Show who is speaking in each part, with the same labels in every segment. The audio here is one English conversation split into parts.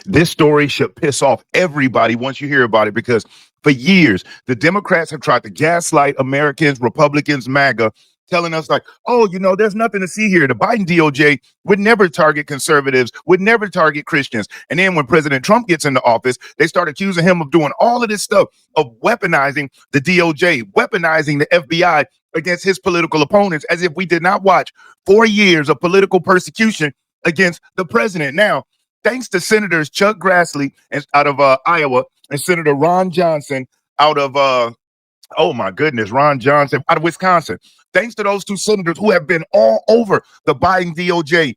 Speaker 1: This story should piss off everybody once you hear about it, because for years, the Democrats have tried to gaslight Americans, Republicans, MAGA, telling us like, oh, there's nothing to see here. The Biden DOJ would never target conservatives, would never target Christians. And then when President Trump gets into office, they start accusing him of doing all of this stuff, of weaponizing the DOJ, weaponizing the FBI against his political opponents, as if we did not watch 4 years of political persecution against the president. Now, thanks to Senators Chuck Grassley out of Iowa and Senator Ron Johnson out of, Ron Johnson out of Wisconsin. Thanks to those two senators who have been all over the Biden DOJ,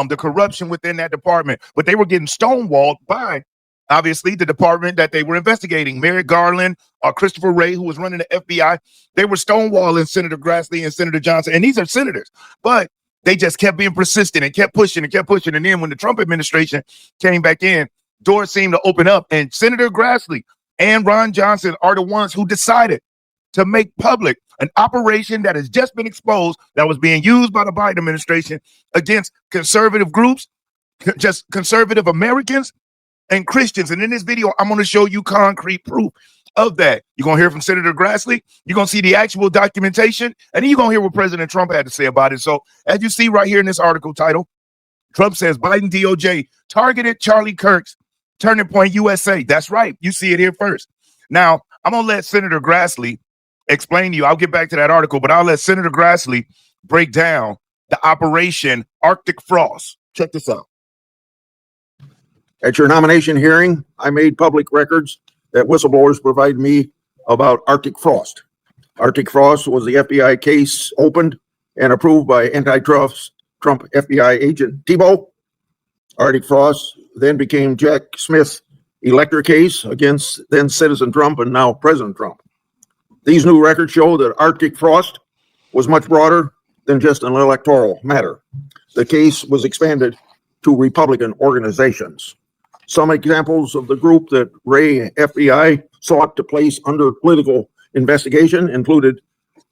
Speaker 1: the corruption within that department, but they were getting stonewalled by, obviously, the department that they were investigating. Merrick Garland, Christopher Wray, who was running the FBI, they were stonewalling Senator Grassley and Senator Johnson, and these are senators, but they just kept being persistent and kept pushing and kept pushing. And then when the Trump administration came back in, doors seemed to open up, and Senator Grassley and Ron Johnson are the ones who decided to make public an operation that has just been exposed, that was being used by the Biden administration against conservative groups, just conservative Americans and Christians. And in this video, I'm going to show you concrete proof of that. You're going to hear from Senator Grassley. You're going to see the actual documentation, and then you're going to hear what President Trump had to say about it. So as you see right here in this article title, Trump says Biden DOJ targeted Charlie Kirk's Turning Point USA. That's right. You see it here first. Now, I'm going to let Senator Grassley explain to you. I'll get back to that article, but I'll let Senator Grassley break down the Operation Arctic Frost. Check this out.
Speaker 2: At your nomination hearing, I made public records that whistleblowers provided me about Arctic Frost. Arctic Frost was the FBI case opened and approved by antitrust Trump FBI agent Tebow. Arctic Frost then became Jack Smith's elector case against then Citizen Trump and now President Trump. These new records show that Arctic Frost was much broader than just an electoral matter. The case was expanded to Republican organizations. Some examples of the group that Ray FBI sought to place under political investigation included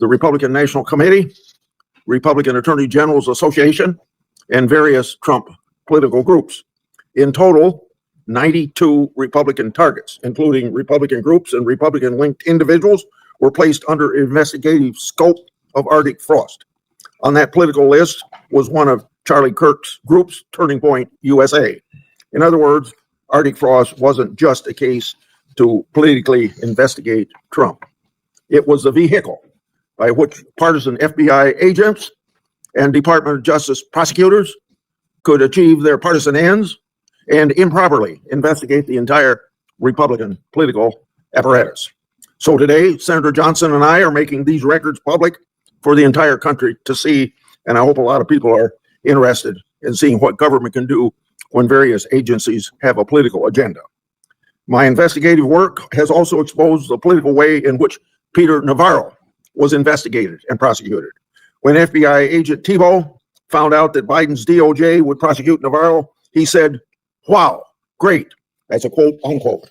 Speaker 2: the Republican National Committee, Republican Attorney General's Association, and various Trump political groups. In total, 92 Republican targets, including Republican groups and Republican-linked individuals, were placed under investigative scope of Arctic Frost. On that political list was one of Charlie Kirk's groups, Turning Point USA. In other words, Arctic Frost wasn't just a case to politically investigate Trump. It was the vehicle by which partisan FBI agents and Department of Justice prosecutors could achieve their partisan ends and improperly investigate the entire Republican political apparatus. So today, Senator Johnson and I are making these records public for the entire country to see, and I hope a lot of people are interested in seeing what government can do when various agencies have a political agenda. My investigative work has also exposed the political way in which Peter Navarro was investigated and prosecuted. When FBI agent Tebow found out that Biden's DOJ would prosecute Navarro, he said, "Wow, great." That's a quote unquote.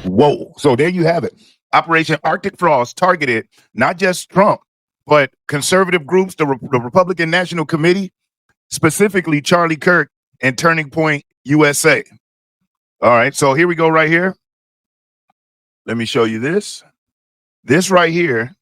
Speaker 1: Whoa. So there you have it. Operation Arctic Frost targeted not just Trump, but conservative groups, the Republican National Committee, specifically Charlie Kirk and Turning Point USA. All right. So here we go right here. Let me show you this. This right here.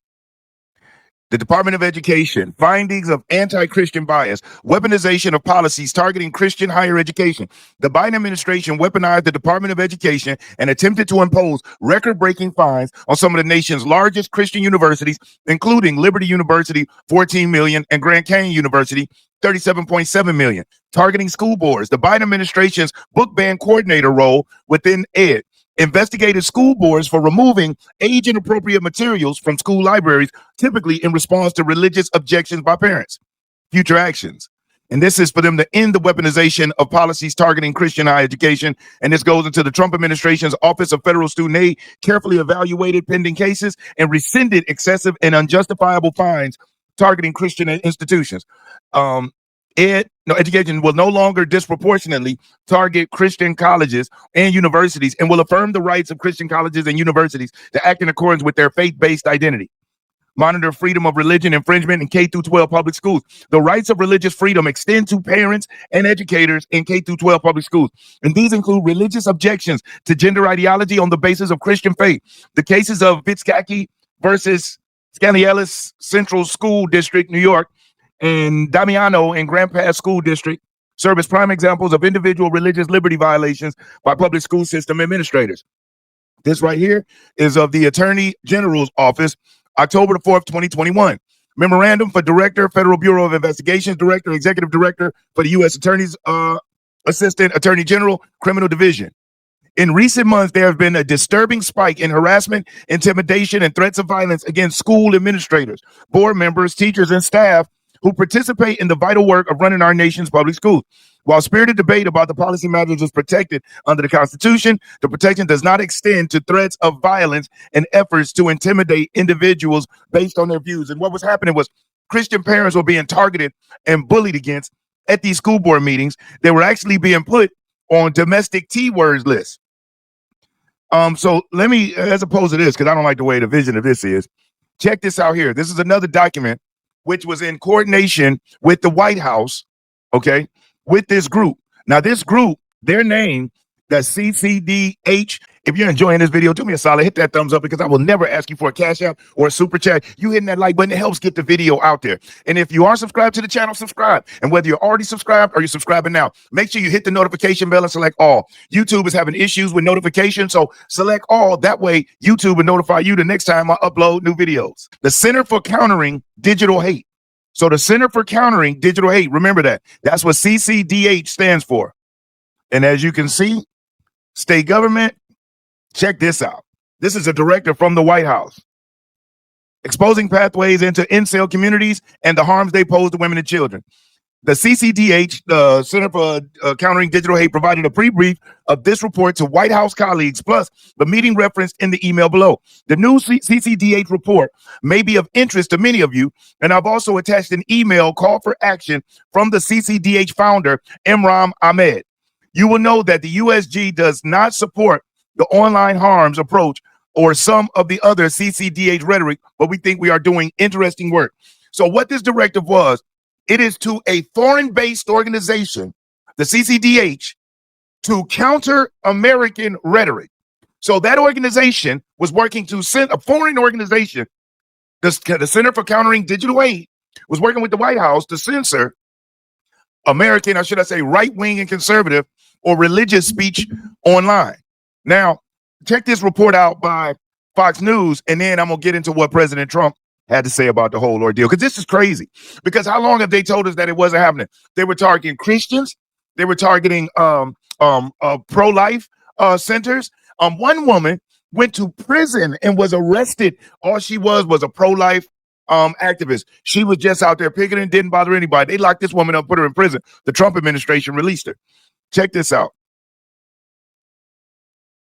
Speaker 1: The Department of Education, findings of anti-Christian bias, weaponization of policies targeting Christian higher education. The Biden administration weaponized the Department of Education and attempted to impose record-breaking fines on some of the nation's largest Christian universities, including Liberty University, $14 million, and Grand Canyon University, $37.7 million. Targeting school boards, the Biden administration's book ban coordinator role within ed investigated school boards for removing age-inappropriate materials from school libraries, typically in response to religious objections by parents. Future actions. And this is for them to end the weaponization of policies targeting Christian higher education. And this goes into the Trump administration's Office of Federal Student Aid, carefully evaluated pending cases and rescinded excessive and unjustifiable fines targeting Christian institutions. Education will no longer disproportionately target Christian colleges and universities and will affirm the rights of Christian colleges and universities to act in accordance with their faith-based identity. monitor freedom of religion infringement in K through 12 public schools. The rights of religious freedom extend to parents and educators in K through 12 public schools. And these include religious objections to gender ideology on the basis of Christian faith. The cases of Vitskaki versus Scanialis Central School District, New York, and Damiano and Grand Pass School District serve as prime examples of individual religious liberty violations by public school system administrators. This right here is of the Attorney General's Office, October the 4th, 2021. Memorandum for Director, Federal Bureau of Investigations Director, Executive Director for the U.S. Attorney's Assistant Attorney General, Criminal Division. In recent months, there has been a disturbing spike in harassment, intimidation, and threats of violence against school administrators, board members, teachers, and staff who participate in the vital work of running our nation's public schools. While spirited debate about the policy matters is protected under the Constitution, the protection does not extend to threats of violence and efforts to intimidate individuals based on their views. And what was happening was Christian parents were being targeted and bullied against at these school board meetings. They were actually being put on domestic T-words lists. So let me, as opposed to this, because I don't like the way the vision of this is, check this out here. This is another document which was in coordination with the White House, okay, with this group. Now, this group, their name, the CCDH. If you're enjoying this video, do me a solid, hit that thumbs up, because I will never ask you for a cash out or a super chat. You hitting that like button, it helps get the video out there. And if you are subscribed to the channel, subscribe. And whether you're already subscribed or you're subscribing now, make sure you hit the notification bell and select all. YouTube is having issues with notifications, so select all. That way, YouTube will notify you the next time I upload new videos. The Center for Countering Digital Hate. So the Center for Countering Digital Hate, remember that. That's what CCDH stands for. And as you can see, state government, check this out. This is a directive from the White House. Exposing pathways into incel communities and the harms they pose to women and children. The CCDH, the Center for Countering Digital Hate, provided a pre-brief of this report to White House colleagues, plus the meeting referenced in the email below. The new CCDH report may be of interest to many of you, and I've also attached an email call for action from the CCDH founder, Imran Ahmed. You will know that the USG does not support the online harms approach or some of the other CCDH rhetoric, but we think we are doing interesting work. So what this directive was, it is to a foreign-based organization, the CCDH, to counter American rhetoric. So that organization was working to send a foreign organization, the Center for Countering Digital Hate, was working with the White House to censor American, or should I say right-wing and conservative or religious speech online. Now, check this report out by Fox News, and then I'm going to get into what President Trump had to say about the whole ordeal, because this is crazy. Because how long have they told us that it wasn't happening? They were targeting Christians. They were targeting pro-life centers. One woman went to prison and was arrested. All she was a pro-life activist. She was just out there picketing, didn't bother anybody. They locked this woman up, put her in prison. The Trump administration released her. Check this out.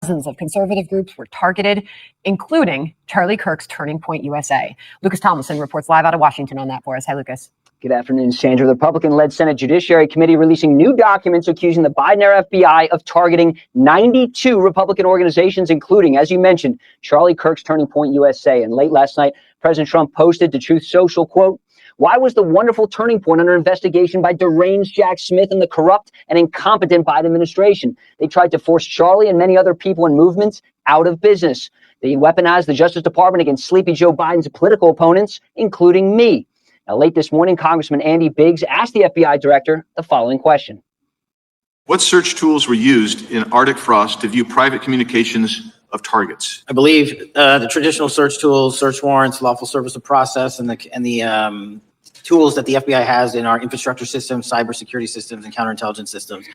Speaker 3: Dozens of conservative groups were targeted, including Charlie Kirk's Turning Point USA. Lucas Tomlinson reports live out of Washington on that for us. Hi, Lucas.
Speaker 4: Good afternoon, Sandra. The Republican-led Senate Judiciary Committee releasing new documents accusing the Biden-era FBI of targeting 92 Republican organizations, including, as you mentioned, Charlie Kirk's Turning Point USA. And late last night, President Trump posted to Truth Social, quote, "Why was the wonderful Turning Point under investigation by deranged Jack Smith and the corrupt and incompetent Biden administration? They tried to force Charlie and many other people and movements out of business. They weaponized the Justice Department against sleepy Joe Biden's political opponents, including me." Now, late this morning, Congressman Andy Biggs asked the FBI director the following question.
Speaker 5: What search tools were used in Arctic Frost to view private communications of targets?
Speaker 6: I believe the traditional search tools, search warrants, lawful service of process, and the tools that the FBI has in our infrastructure systems, cybersecurity systems, and counterintelligence systems.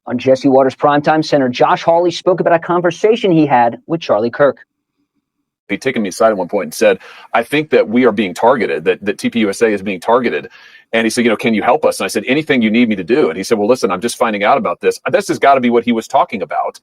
Speaker 4: On Jesse Waters Primetime, Senator Josh Hawley spoke about a conversation he had with Charlie Kirk.
Speaker 7: He'd taken me aside at one point and said, "I think that we are being targeted, that TPUSA is being targeted." And he said, "Can you help us?" And I said, "Anything you need me to do." And he said, "Well, listen, I'm just finding out about this." This has got to be what he was talking about.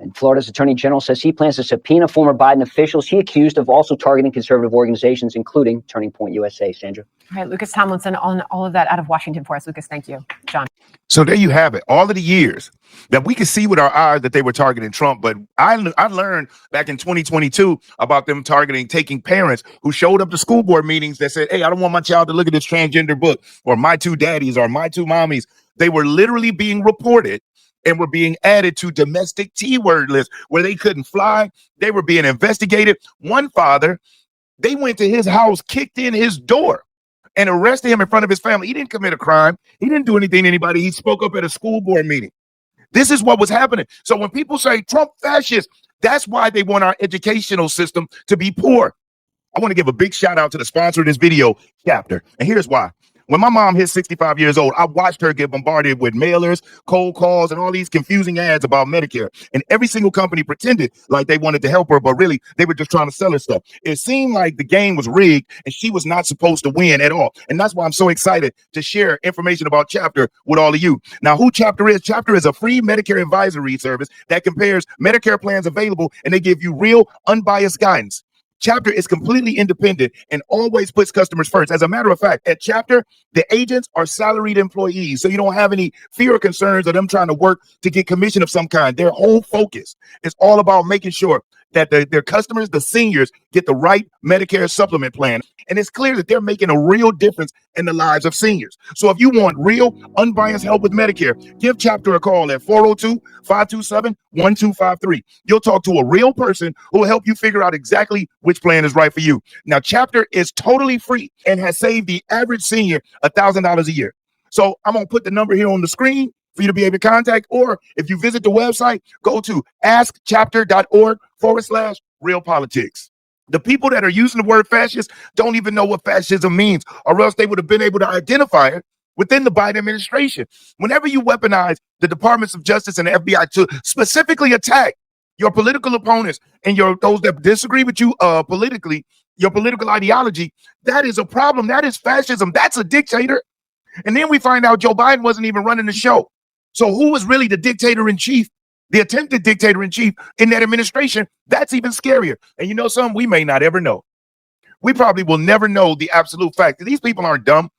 Speaker 4: And Florida's Attorney General says he plans to subpoena former Biden officials he accused of also targeting conservative organizations, including Turning Point USA. Sandra.
Speaker 3: All right, Lucas Tomlinson on all of that out of Washington for us. Lucas, thank you. John.
Speaker 1: So there you have it. All of the years that we could see with our eyes that they were targeting Trump. But I learned back in 2022 about them taking parents who showed up to school board meetings that said, hey, I don't want my child to look at this transgender book, or my two daddies, or my two mommies. They were literally being reported and were being added to domestic T-word lists where they couldn't fly. They were being investigated. One father, they went to his house, kicked in his door, and arrested him in front of his family. He didn't commit a crime. He didn't do anything to anybody. He spoke up at a school board meeting. This is what was happening. So when people say Trump fascist, that's why they want our educational system to be poor. I want to give a big shout out to the sponsor of this video, Chapter. And here's why. When my mom hit 65 years old, I watched her get bombarded with mailers, cold calls, and all these confusing ads about Medicare. And every single company pretended like they wanted to help her, but really they were just trying to sell her stuff. It seemed like the game was rigged and she was not supposed to win at all. And that's why I'm so excited to share information about Chapter with all of you. Now, who Chapter is? Chapter is a free Medicare advisory service that compares Medicare plans available, and they give you real, unbiased guidance. Chapter is completely independent and always puts customers first. As a matter of fact, at Chapter, the agents are salaried employees, so you don't have any fear or concerns of them trying to work to get commission of some kind. Their whole focus is all about making sure that their customers, the seniors, get the right Medicare supplement plan. And it's clear that they're making a real difference in the lives of seniors. So if you want real, unbiased help with Medicare, give Chapter a call at 402-527-1253. You'll talk to a real person who will help you figure out exactly which plan is right for you. Now, Chapter is totally free and has saved the average senior $1,000 a year. So I'm going to put the number here on the screen for you to be able to contact, or if you visit the website, go to askchapter.org/realpolitics. The people that are using the word fascist don't even know what fascism means, or else they would have been able to identify it within the Biden administration. Whenever you weaponize the Departments of Justice and the FBI to specifically attack your political opponents and those that disagree with you politically, your political ideology, that is a problem. That is fascism. That's a dictator. And then we find out Joe Biden wasn't even running the show. So who was really the dictator in chief, the attempted dictator in chief in that administration? That's even scarier. And you know something? We may not ever know. We probably will never know the absolute fact. These people aren't dumb,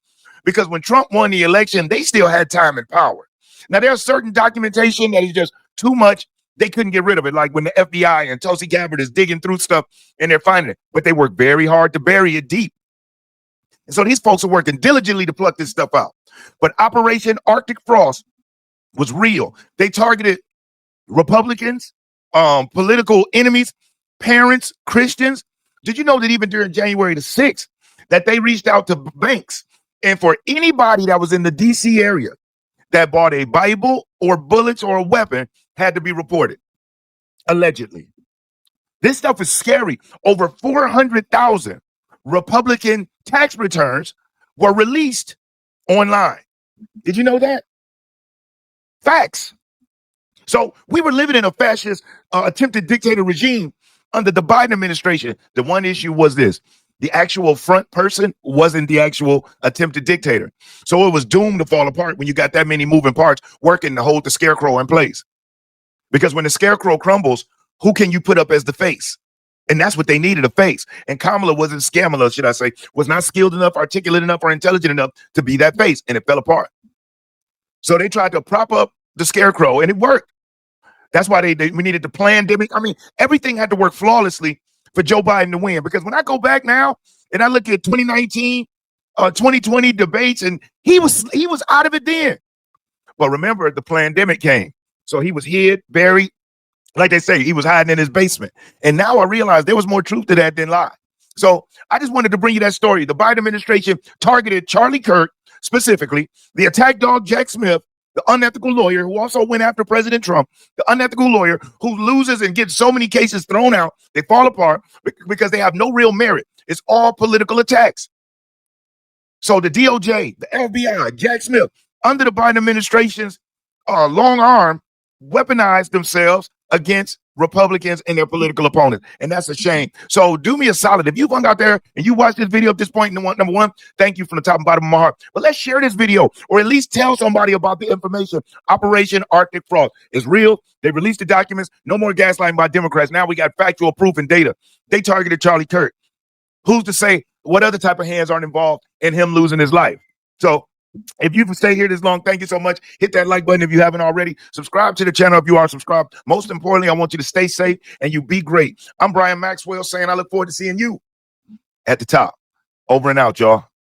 Speaker 1: because when Trump won the election, they still had time and power. Now, there's certain documentation that is just too much. They couldn't get rid of it, like when the FBI and Tulsi Gabbard is digging through stuff and they're finding it. But they work very hard to bury it deep. And so these folks are working diligently to pluck this stuff out. But Operation Arctic Frost was real. They targeted Republicans, political enemies, parents, Christians. Did you know that even during January the 6th, that they reached out to banks, and for anybody that was in the DC area that bought a Bible or bullets or a weapon had to be reported, allegedly. This stuff is scary. Over 400,000 Republican tax returns were released online. Did you know that? Facts. So we were living in a fascist attempted dictator regime under the Biden administration. The one issue was this: the actual front person wasn't the actual attempted dictator. So it was doomed to fall apart when you got that many moving parts working to hold the scarecrow in place. Because when the scarecrow crumbles, who can you put up as the face? And that's what they needed, a face. And Kamala wasn't should I say, was not skilled enough, articulate enough, or intelligent enough to be that face, and it fell apart. So they tried to prop up the scarecrow, and it worked. That's why we needed the pandemic. I mean, everything had to work flawlessly for Joe Biden to win. Because when I go back now and I look at 2019, 2020 debates, and he was out of it then. But remember, the pandemic came. So he was hid, buried. Like they say, he was hiding in his basement. And now I realize there was more truth to that than lie. So I just wanted to bring you that story. The Biden administration targeted Charlie Kirk, specifically, the attack dog Jack Smith, the unethical lawyer who also went after President Trump, the unethical lawyer who loses and gets so many cases thrown out, they fall apart because they have no real merit. It's all political attacks. So the DOJ, the FBI, Jack Smith, under the Biden administration's long arm, weaponized themselves against Republicans and their political opponents. And that's a shame. So do me a solid. If you've gone out there and you watched this video at this point, number one, thank you from the top and bottom of my heart. But let's share this video, or at least tell somebody about the information. Operation Arctic Frost is real. They released the documents. No more gaslighting by Democrats. Now we got factual proof and data. They targeted Charlie Kirk. Who's to say what other type of hands aren't involved in him losing his life? So if you've stayed here this long, thank you so much. Hit that like button if you haven't already. Subscribe to the channel if you are subscribed. Most importantly, I want you to stay safe and you be great. I'm Brian Maxwell saying I look forward to seeing you at the top. Over and out, y'all.